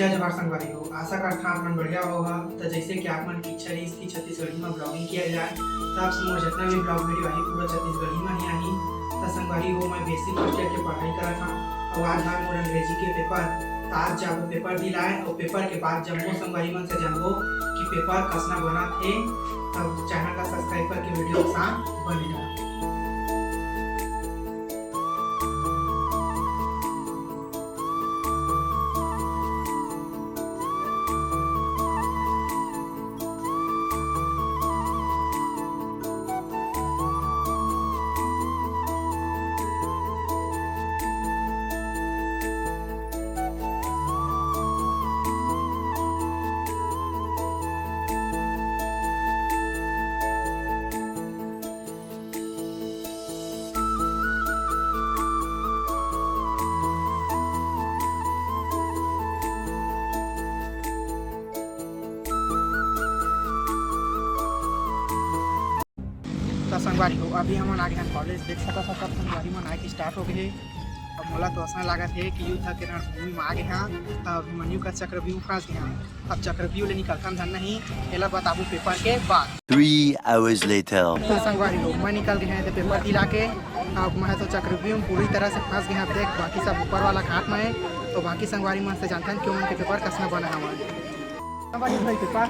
जय जवाहर संगवारी हो। आशा करता आप मन बढ़िया होगा। तो जैसे कि आप मन की इच्छा रही इसकी छत्तीसगढ़ी में ब्लॉगिंग किया जाए तो आप समझ जितना भी ब्लॉग वीडियो आई पूरा छत्तीसगढ़ी में ही आई। तो संगवारी हो मैं बेसिक फर्स्ट ईयर की पढ़ाई करा था और आज था मोर अंग्रेजी के पेपर। तो आज जब पेपर दिलाए और पेपर के बाद जब वो संगवारी मन से जानबो कि पेपर कसना बना थे तब चैनल का सब्सक्राइब करके वीडियो के साथ बनेगा। तो संगवारी हो अभी हम आगे कॉलेज देख सकता था तब संगवारी मन आगे स्टार्ट हो गए। अब मोला तो ऐसा लगा थे कि युद्ध के रणभूमि में आ गए हैं। तब अभिमन्यु का चक्रव्यूह फंस गया। अब चक्रव्यूह ले निकलता धन नहीं एला बताबू पेपर के बाद। 3 hours later तो संगवारी हो मैं निकल गए हैं तो पेपर दिला के। अब मैं तो चक्रव्यूह पूरी तरह से फंस गया। देख बाकी सब ऊपर वाला घाट में है तो बाकी संगवारी मन से जानते हैं क्यों उनके पेपर कसना बना हमारे पेपर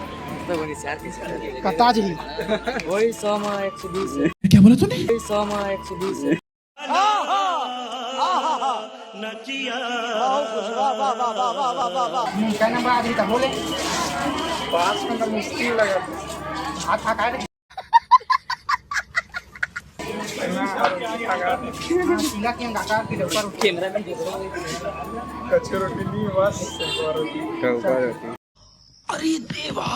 कता जी वही 100 में 120 है। क्या बोला तूने? वही 100 में 120 है। क्या नंबर आ गई था बोले 5 नंबर मुश्किल लगा हाथ हटा दे सीधा की अंगाकार के ऊपर कैमरा में देख रहा हूं कच्चे रोटी नहीं बस रोटी। अरे देवा,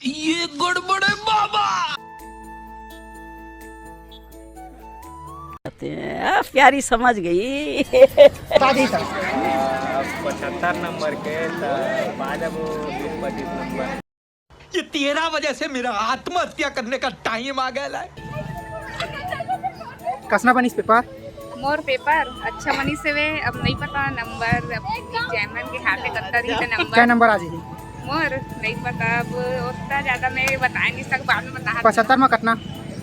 ये गड़बड़ है बाबा। प्यारी समझ गई। 75 नंबर के बाद अब 25 नंबर। ये तेरा वजह से मेरा आत्महत्या करने का टाइम आ गया है। कसना बनी इस पेपर मोर पेपर अच्छा मनी से वे अब नहीं पता नंबर चैनल के हाथ में कत्ता दी क्या नंबर नंबर आ जाएगी मोर नहीं पता अब उतना ज्यादा मैं बता नहीं सक बाद में बता 75 में कटना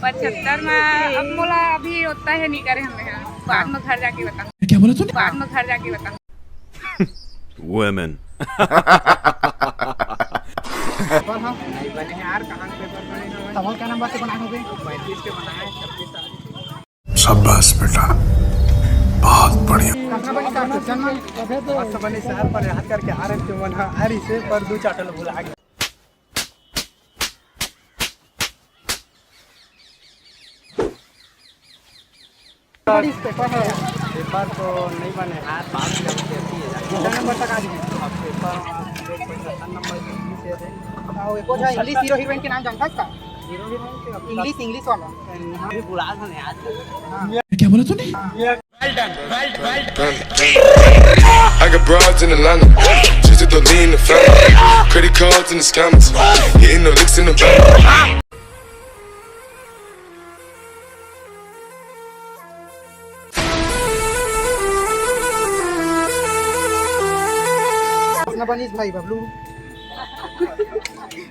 75 में अब मोला अभी उतना है नहीं करे हमें बाद में घर जाके बता क्या बोला तूने? बाद में घर जाके बता women पेपर हाँ नहीं बने यार कहाँ पेपर बने सवाल क्या नंबर से बनाए होंगे 35 के बनाए 26 शाबाश बेटा, बहुत बढ़िया। कसना बनी सर क्वेश्चन में आज तो बने शहर पर याद करके आ रहे थे मन आ रही से पर 2 चाटल भुला गया। पेपर है पेपर तो नहीं बने यार 5 क्या नंबर तक आ जाएगी पेपर 75 नंबर से थे। इंग्लिश हीरो हीरोइन के नाम जानता है इसका इंग्लिश वाला भी बुला था यार क्या बोला तूने? I got broads in Atlanta, just to lean the family. Credit cards and the scammers, hitting the licks in the bank. कसना बनी इस भाई बबलू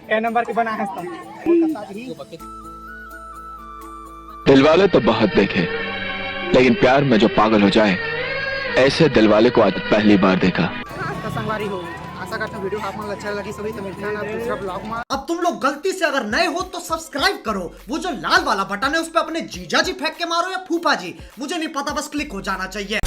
क्या नंबर के बना है इसका दिलवाले तो बहुत देखे लेकिन प्यार में जो पागल हो जाए ऐसे दिलवाले को आज पहली बार देखा। तो संगवारी हो आशा करता हूं वीडियो आपको अच्छा लगी सभी तो मिलते हैं दूसरा ब्लॉग में। अब तुम लोग गलती से अगर नए हो तो सब्सक्राइब करो। वो जो लाल वाला बटन है उस पर अपने जीजा जी फेंक के मारो या फूफा जी, मुझे नहीं पता, बस क्लिक हो जाना चाहिए।